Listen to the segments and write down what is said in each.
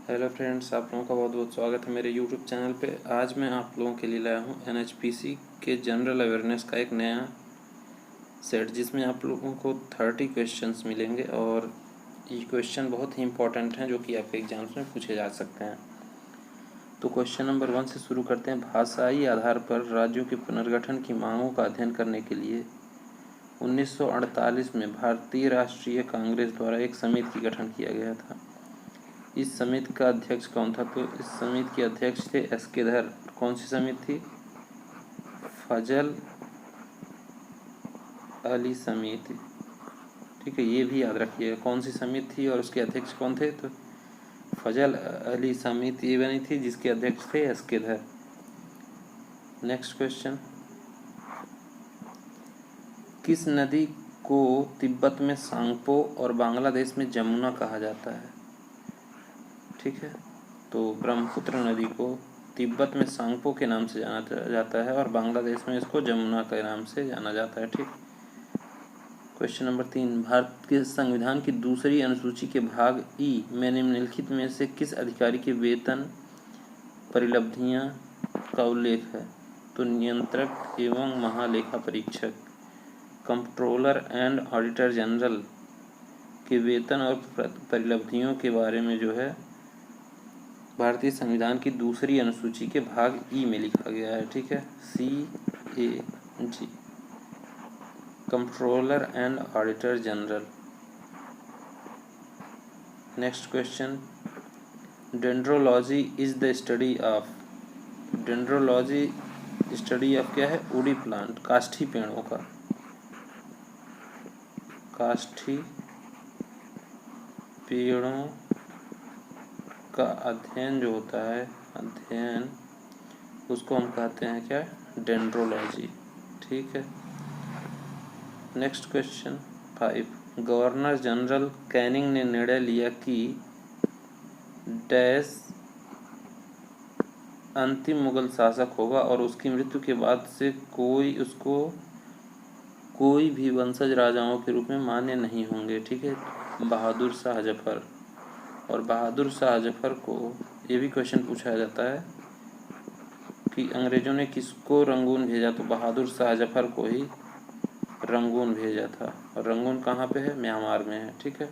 Hello friends, आप लोगों का बहुत बहुत स्वागत है मेरे यूट्यूब चैनल पे। आज मैं आप लोगों के लिए लाया हूँ NHPC के जनरल अवेयरनेस का एक नया सेट, जिसमें आप लोगों को 30 क्वेश्चंस मिलेंगे और ये क्वेश्चन बहुत ही इंपॉर्टेंट हैं जो कि आपके एग्जाम्स में पूछे जा सकते हैं। तो क्वेश्चन नंबर 1 से शुरू करते हैं। भाषाई आधार पर राज्यों के पुनर्गठन की मांगों का अध्ययन करने के लिए 1948 में भारतीय राष्ट्रीय कांग्रेस द्वारा एक समिति का गठन किया गया था। इस समिति का अध्यक्ष कौन था? तो इस समिति के अध्यक्ष थे एस.के. धर। कौन सी समिति थी? फजल अली समिति। ठीक है, ये भी याद रखिएगा कौन सी समिति थी और उसके अध्यक्ष कौन थे। तो फजल अली समिति ये बनी थी जिसके अध्यक्ष थे एस.के. धर। नेक्स्ट क्वेश्चन, किस नदी को तिब्बत में सांगपो और बांग्लादेश में जमुना कहा जाता है? ठीक है, तो ब्रह्मपुत्र नदी को तिब्बत में सांगपो के नाम से जाना जाता है और बांग्लादेश में इसको जमुना के नाम से जाना जाता है। ठीक। क्वेश्चन नंबर 3, भारत के संविधान की दूसरी अनुसूची के भाग ई में निम्नलिखित में से किस अधिकारी के वेतन परिलब्धियां का उल्लेख है? तो नियंत्रक एवं महालेखा परीक्षक, कंट्रोलर एंड ऑडिटर जनरल के वेतन और परिलब्धियों के बारे में जो है भारतीय संविधान की दूसरी अनुसूची के भाग ई में लिखा गया है। ठीक है, CAG, controller and auditor general. Next question, dendrology is the study of. Dendrology study of क्या है? वुडी प्लांट, काष्ठी पेड़ों का। काष्ठी पेड़ों का अध्ययन जो होता है, अध्ययन, उसको हम कहते हैं क्या? डेंड्रोलॉजी। ठीक है। Next question 5, governor general Canning ने निर्णय लिया कि डैश अंतिम मुगल शासक होगा और उसकी मृत्यु के बाद से कोई भी वंशज राजाओं के रूप में मान्य नहीं होंगे। ठीक है, बहादुर शाह जफर। और बहादुर शाह जफर को ये भी क्वेश्चन पूछा जाता है कि अंग्रेजों ने किसको रंगून भेजा? तो बहादुर शाह जफर को ही रंगून भेजा था। और रंगून कहाँ पे है? म्यांमार में है। ठीक है।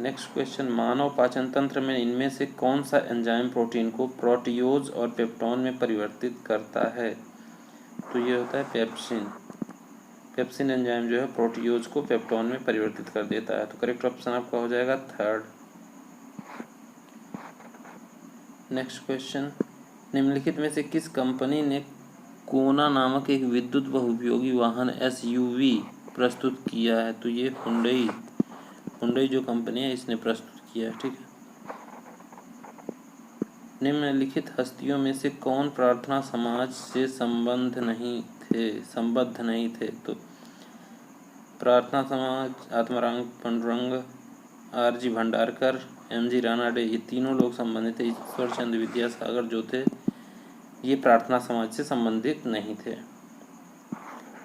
नेक्स्ट क्वेश्चन, मानव पाचन तंत्र में इनमें से कौन सा एंजाइम प्रोटीन को प्रोटियोज और पेप्टोन में परिवर्तित करता है? तो ये होता है पेप्सिन। पेप्सिन एंजाइम जो है प्रोटियोज को पेप्टोन में परिवर्तित कर देता है। तो करेक्ट ऑप्शन आपका हो जाएगा 3rd। नेक्स्ट क्वेश्चन, निम्नलिखित में से किस कंपनी ने कोना नामक एक विद्युत बहुउपयोगी वाहन SUV प्रस्तुत किया है? तो ये हुंडई जो कंपनी है इसने प्रस्तुत किया है। ठीक है। निम्नलिखित हस्तियों में से कौन प्रार्थना समाज से संबद्ध नहीं थे? तो प्रार्थना समाज, आत्माराम पांडुरंग, R.G. भंडारकर, M.G. रानाडे, ये तीनों लोग संबंधित थे। ईश्वर चंद्र विद्यासागर जो थे ये प्रार्थना समाज से संबंधित नहीं थे।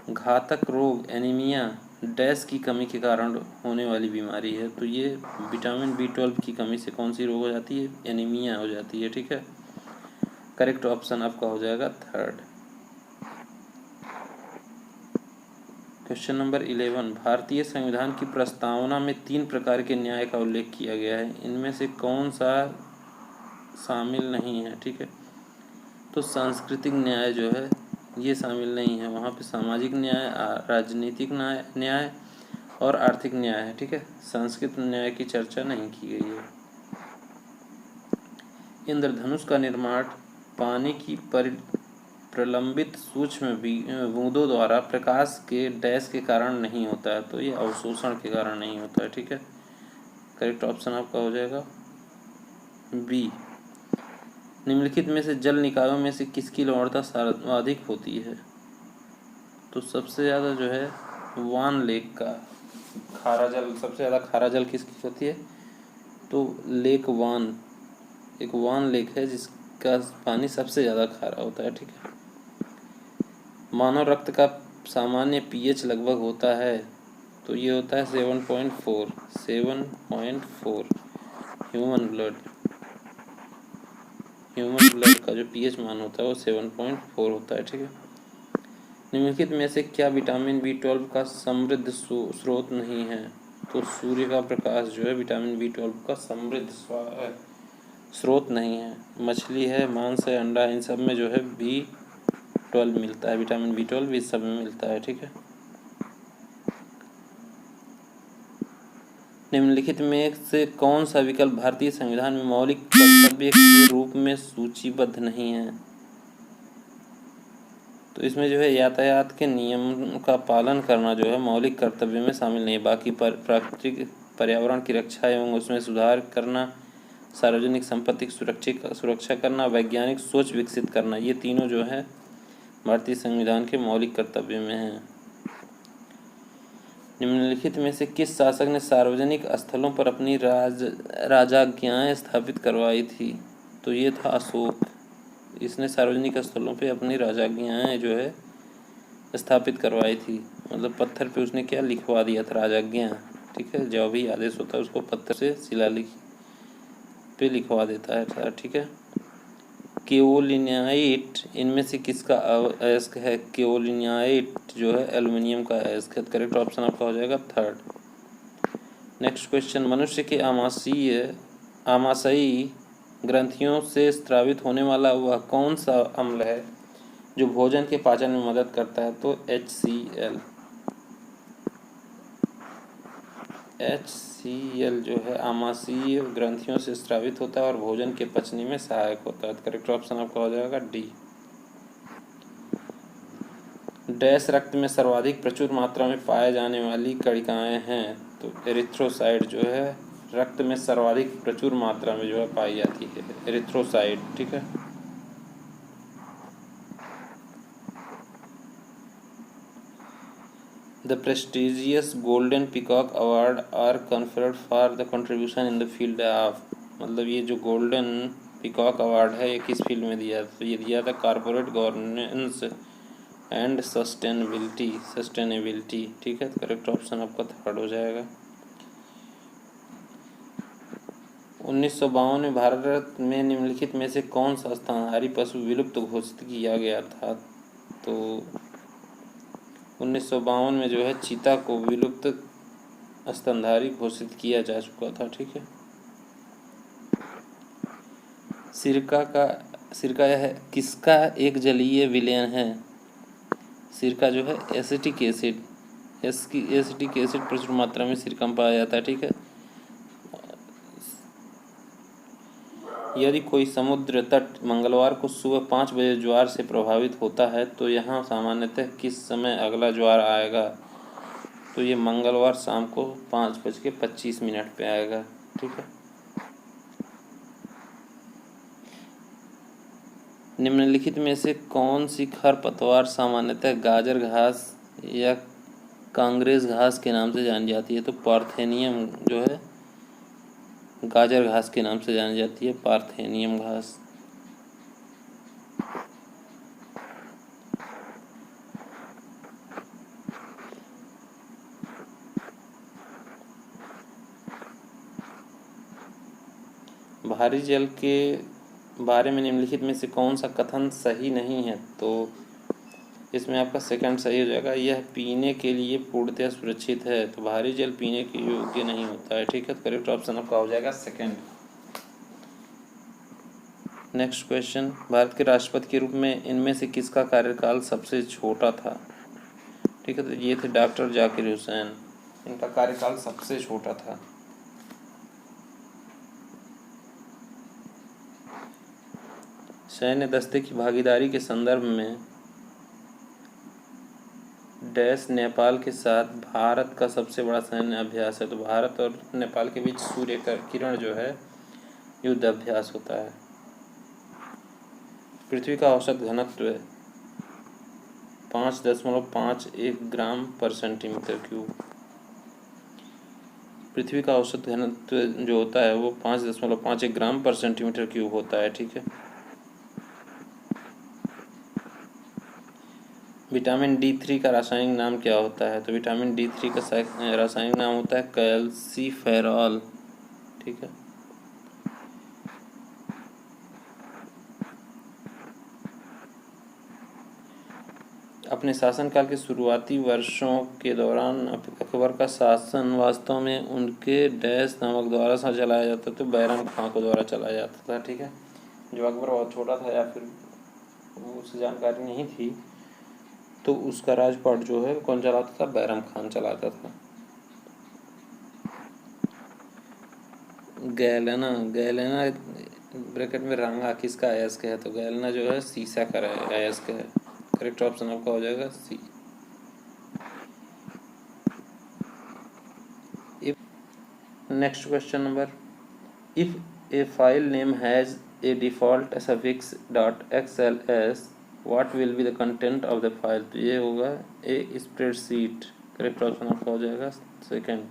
घातक रोग एनीमिया डैश की कमी के कारण होने वाली बीमारी है। तो ये विटामिन B12 की कमी से कौन सी रोग हो जाती है? एनीमिया हो जाती है। ठीक है, करेक्ट ऑप्शन आपका हो जाएगा 3rd। क्वेश्चन नंबर 11, भारतीय संविधान की प्रस्तावना में 3 प्रकार के न्याय का उल्लेख किया गया है, इनमें से कौन सा शामिल नहीं है? ठीक है, तो सांस्कृतिक न्याय जो है ये शामिल नहीं है, वहाँ पे सामाजिक न्याय, राजनीतिक न्याय और आर्थिक न्याय है। ठीक है, सांस्कृतिक न्याय की चर्चा नहीं की गई है। इंद्रधनुष का निर्माण पानी की प्रलंबित सूक्ष्म बूंदों द्वारा प्रकाश के डैश के कारण नहीं होता है। तो ये अवशोषण के कारण नहीं होता है। ठीक है, करेक्ट ऑप्शन आपका हो जाएगा B। निम्नलिखित में से जल निकायों में से किसकी लवणता सर्वाधिक होती है? तो सबसे ज़्यादा जो है वान लेक का खारा जल, सबसे ज़्यादा खारा जल किसकी होती है? तो लेक वान, एक वान लेक है जिसका पानी सबसे ज़्यादा खारा होता है। ठीक है, मानव रक्त का सामान्य pH लगभग होता है, तो ये होता है 7.4 ह्यूमन ब्लड। ह्यूमन ब्लड का जो pH मान होता है वो 7.4 होता है। ठीक है, निम्नलिखित में से क्या विटामिन B12 का समृद्ध स्रोत नहीं है? तो सूर्य का प्रकाश जो है विटामिन B12 का समृद्ध स्रोत नहीं है। मछली है, मांस है, अंडा, इन सब में जो है B12 मिलता है, विटामिन B12 इस सब में मिलता है। ठीक है, निम्नलिखित में से कौन सा विकल्प भारतीय संविधान में मौलिक कर्तव्य के रूप में सूचीबद्ध नहीं है? तो इसमें जो है यातायात के नियम का पालन करना जो है मौलिक कर्तव्य में शामिल नहीं है। बाकी प्राकृतिक पर्यावरण की रक्षा एवं उसमें सुधार करना, सार्वजनिक संपत्ति की सुरक्षा करना, वैज्ञानिक सोच विकसित करना, ये तीनों जो है भारतीय संविधान के मौलिक कर्तव्य में हैं। निम्नलिखित में से किस शासक ने सार्वजनिक स्थलों पर अपनी राजाज्ञाएं स्थापित करवाई थी? तो ये था अशोक। इसने सार्वजनिक स्थलों पे अपनी राजाज्ञाएं जो है स्थापित करवाई थी, मतलब पत्थर पे उसने क्या लिखवा दिया था, राजाज्ञा। ठीक है, जो भी आदेश होता है उसको पत्थर से शिलालेख पे लिखवा देता है। ठीक है, केओलिनाइट इनमें से किसका अयस्क है? केओलिनाइट जो है एल्युमिनियम का अयस्क है। करेक्ट ऑप्शन आपका हो जाएगा थर्ड। नेक्स्ट क्वेश्चन, मनुष्य के आमाशयी ग्रंथियों से स्रावित होने वाला वह कौन सा अम्ल है जो भोजन के पाचन में मदद करता है? तो HCl। HCl जो है आमाशयी ग्रंथियों से स्रावित होता है और भोजन के पचने में सहायक होता है। करेक्ट ऑप्शन आपका हो जाएगा डी। डैश रक्त में सर्वाधिक प्रचुर मात्रा में पाए जाने वाली कणिकाएं हैं? तो एरिथ्रोसाइट जो है रक्त में सर्वाधिक प्रचुर मात्रा में जो है पाई जाती है, एरिथ्रोसाइट। ठीक है, the prestigious golden peacock award are conferred for the contribution in the field of, मतलब ये जो गोल्डन पीकॉक अवार्ड है ये किस फील्ड में दिया? तो ये दिया था कॉर्पोरेट गवर्नेंस एंड सस्टेनेबिलिटी। ठीक है, तो करेक्ट ऑप्शन आपका थर्ड हो जाएगा। 1952 में भारत में निम्नलिखित में से कौन सा स्तनधारी पशु विलुप्त घोषित किया गया था? तो 1952 में जो है चीता को विलुप्त स्तनधारी घोषित किया जा चुका था। ठीक है, सिरका यह किसका एक जलीय विलयन है? सिरका जो है एसिटिक एसिड प्रचुर मात्रा में सिरका में पाया जाता है। ठीक है, यदि कोई समुद्र तट मंगलवार को सुबह 5 बजे ज्वार से प्रभावित होता है तो यहाँ सामान्यतः किस समय अगला ज्वार आएगा? तो ये मंगलवार शाम को 5:25 पे आएगा। ठीक है, निम्नलिखित में से कौन सी खरपतवार सामान्यतः गाजर घास या कांग्रेस घास के नाम से जानी जाती है? तो पार्थेनियम जो है गाजर घास के नाम से जानी जाती है, पार्थेनियम घास। भारी जल के बारे में निम्नलिखित में से कौन सा कथन सही नहीं है? तो इसमें आपका सेकंड सही हो जाएगा, यह पीने के लिए पूर्णतः सुरक्षित है। तो भारी जल पीने के योग्य नहीं होता है। ठीक है, तो करेक्ट ऑप्शन आपका हो जाएगा सेकंड। नेक्स्ट क्वेश्चन, भारत के राष्ट्रपति के रूप में इनमें से किसका कार्यकाल सबसे छोटा था? ठीक है, तो ये थे डॉक्टर जाकिर हुसैन, इनका कार्यकाल सबसे छोटा था। सैन्य दस्ते की भागीदारी के संदर्भ में डैश नेपाल के साथ भारत का सबसे बड़ा सैन्य अभ्यास है? तो भारत और नेपाल के बीच सूर्य का किरण जो है युद्ध अभ्यास होता है। पृथ्वी का औसत घनत्व 5.51 ग्राम पर सेंटीमीटर क्यूब। पृथ्वी का औसत घनत्व जो होता है वो 5.51 ग्राम पर सेंटीमीटर क्यूब होता है। ठीक है, विटामिन D3 का रासायनिक नाम क्या होता है? तो विटामिन D3 का रासायनिक नाम होता है कैल्सीफेरॉल। ठीक है, अपने शासनकाल के शुरुआती वर्षों के दौरान अकबर का शासन वास्तव में उनके डैश नामक द्वारा सा चलाया जाता था, तो बैरम खां को द्वारा चलाया जाता था। ठीक है, जब अकबर बहुत छोटा था या फिर उसे जानकारी नहीं थी, तो उसका राजपाट जो है कौन चलाता था? बैरम खान चलाता था। गैलेना, गैलेना ब्रैकेट में रंगा किसका अयस्क है? तो गैलेना जो है सीसा का अयस्क है। करेक्ट ऑप्शन आपका हो जाएगा C. Next question number, if a file name has a default suffix .xls what will be the content of the file? तो ये होगा ए स्प्रेडशीट। करेक्ट ऑप्शन आपका हो जाएगा सेकंड,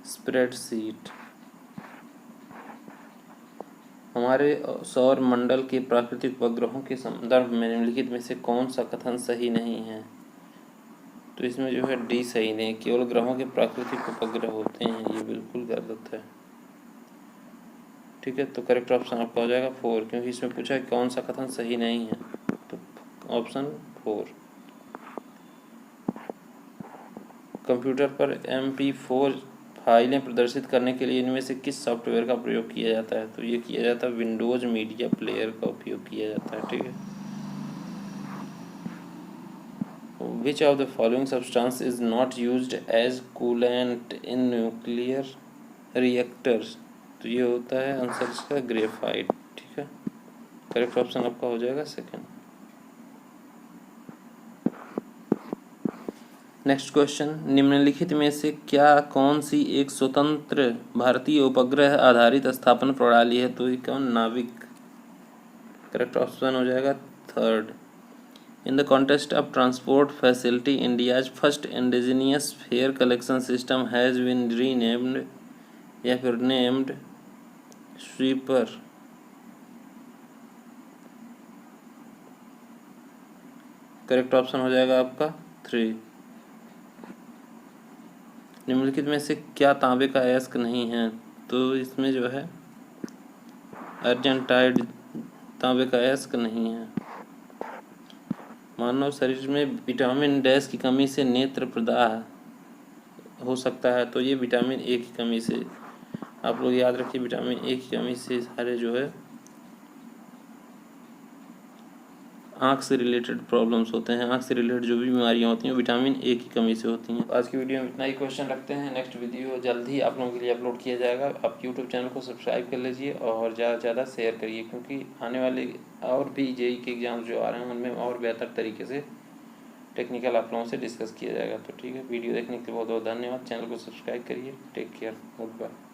स्प्रेडशीट। हमारे सौर मंडल के प्राकृतिक उपग्रहों के संदर्भ में निम्नलिखित में से कौन सा कथन सही नहीं है? तो इसमें जो है डी सही नहीं, केवल ग्रहों के प्राकृतिक उपग्रह होते हैं, ये बिल्कुल गलत है। ठीक है, तो करेक्ट ऑप्शन आपका हो जाएगा 4, क्योंकि इसमें पूछा है कौन सा कथन सही नहीं है, तो ऑप्शन 4। कंप्यूटर पर MP4 फाइलें प्रदर्शित करने के लिए इनमें से किस सॉफ्टवेयर का प्रयोग किया जाता है? तो ये किया जाता है विंडोज मीडिया प्लेयर का उपयोग किया जाता है। ठीक है, which of the following substance is not used as coolant in nuclear reactors? तो ये होता है आंसर इसका ग्रेफाइट। ठीक है, करेक्ट ऑप्शन आपका हो जाएगा सेकंड। नेक्स्ट क्वेश्चन, निम्नलिखित में से क्या कौन सी एक स्वतंत्र भारतीय उपग्रह आधारित स्थापना प्रणाली है? तो ये कौन? नाविक। करेक्ट ऑप्शन हो जाएगा third. In the contest of transport facility India's first indigenous fare collection system has been renamed या फिर नेम्ड स्वीपर। करेक्ट ऑप्शन हो जाएगा आपका 3। निम्नलिखित में से क्या तांबे का अयस्क नहीं है? तो इसमें जो है अर्जेंटाइड तांबे का अयस्क नहीं है। मानव शरीर में विटामिन डैश की कमी से नेत्र प्रदाह हो सकता है, तो ये विटामिन ए की कमी से, आप लोग याद रखिए, विटामिन ए की कमी से सारे जो है आँख से रिलेटेड प्रॉब्लम्स होते हैं, आँख से रिलेटेड जो भी बीमारियाँ होती हैं विटामिन ए की कमी से होती हैं। आज की वीडियो में इतना ही क्वेश्चन रखते हैं, नेक्स्ट वीडियो जल्द ही आप लोगों के लिए अपलोड किया जाएगा। आप यूट्यूब चैनल को सब्सक्राइब कर लीजिए और ज़्यादा से ज़्यादा शेयर करिए, क्योंकि आने वाले और भी जेईई के एग्ज़ाम्स जो आ रहे हैं उनमें और बेहतर तरीके से टेक्निकल आप लोगों से डिस्कस किया जाएगा। तो ठीक है, वीडियो देखने के लिए बहुत बहुत धन्यवाद। चैनल को सब्सक्राइब करिए। Take care, good bye.